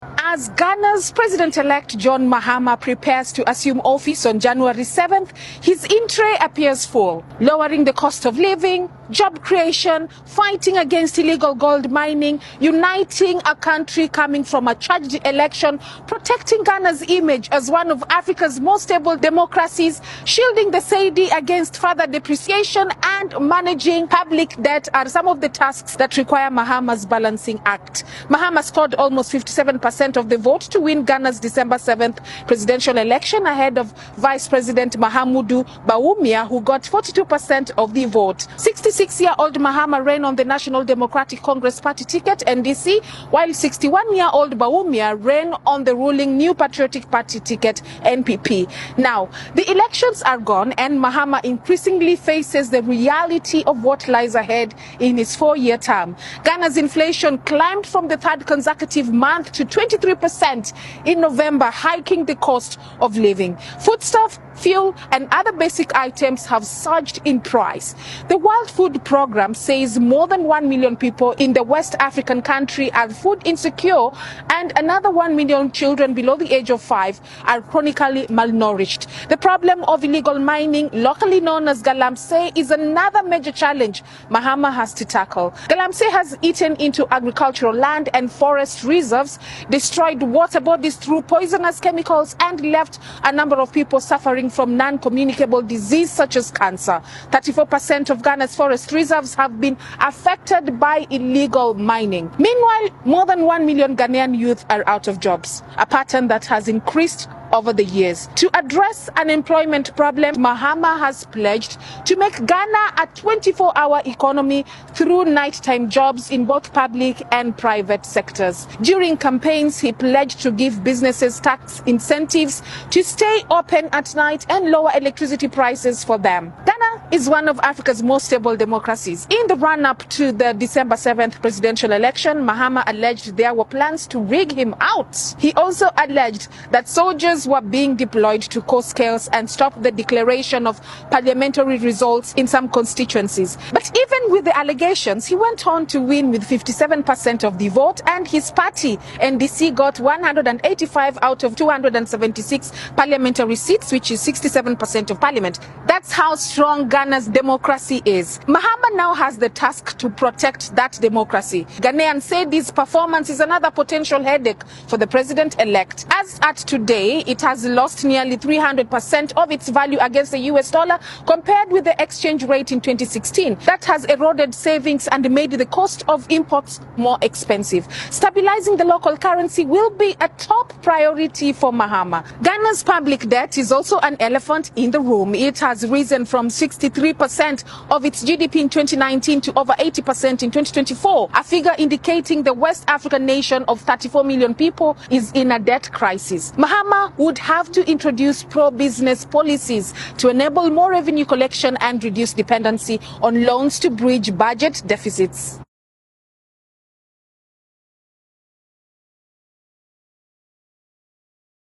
As Ghana's President-elect John Mahama prepares to assume office on January 7th, his in-tray appears full, lowering the cost of living, job creation, fighting against illegal gold mining, uniting a country coming from a charged election, protecting Ghana's image as one of Africa's most stable democracies, shielding the Cedi against further depreciation, and managing public debt are some of the tasks that require Mahama's balancing act. Mahama scored almost 57% of the vote to win Ghana's December 7th presidential election ahead of Vice President Mahamudu Bawumia, who got 42% of the vote. 66-year-old Mahama ran on the National Democratic Congress Party ticket, NDC, while 61-year-old Bawumia ran on the ruling New Patriotic Party ticket, NPP. Now, the elections are gone and Mahama increasingly faces the reality of what lies ahead in his 4-year term. Ghana's inflation climbed from the third consecutive month to 23% in November, hiking the cost of living. Foodstuff, fuel, and other basic items have surged in price. The World Food Programme says more than 1 million people in the West African country are food insecure, and another 1 million children below the age of 5 are chronically malnourished. The problem of illegal mining, locally known as galamsey, is another major challenge Mahama has to tackle. Galamsey has eaten into agricultural land and forest reserves, destroyed water bodies through poisonous chemicals, and left a number of people suffering from non-communicable disease such as cancer. 34% of Ghana's forest reserves have been affected by illegal mining. Meanwhile, more than 1 million Ghanaian youth are out of jobs, a pattern that has increased over the years. To address unemployment problem, Mahama has pledged to make Ghana a 24-hour economy through nighttime jobs in both public and private sectors. During campaigns, he pledged to give businesses tax incentives to stay open at night and lower electricity prices for them. Ghana is one of Africa's most stable democracies. In the run-up to the December 7th presidential election, Mahama alleged there were plans to rig him out. He also alleged that soldiers were being deployed to cause chaos and stop the declaration of parliamentary results in some constituencies. But even with the allegations, he went on to win with 57% of the vote, and his party, NDC, got 185 out of 276 parliamentary seats, which is 67% of parliament. That's how strong Ghana's democracy is. Mahama now has the task to protect that democracy. Ghanaians say this performance is another potential headache for the president-elect. As at today, it has lost nearly 300% of its value against the US dollar compared with the exchange rate in 2016. That has eroded savings and made the cost of imports more expensive. Stabilizing the local currency will be a top priority for Mahama. Ghana's public debt is also an elephant in the room. It has risen from 63% of its GDP in 2019 to over 80% in 2024, a figure indicating the West African nation of 34 million people is in a debt crisis. Mahama would have to introduce pro-business policies to enable more revenue collection and reduce dependency on loans to bridge budget deficits.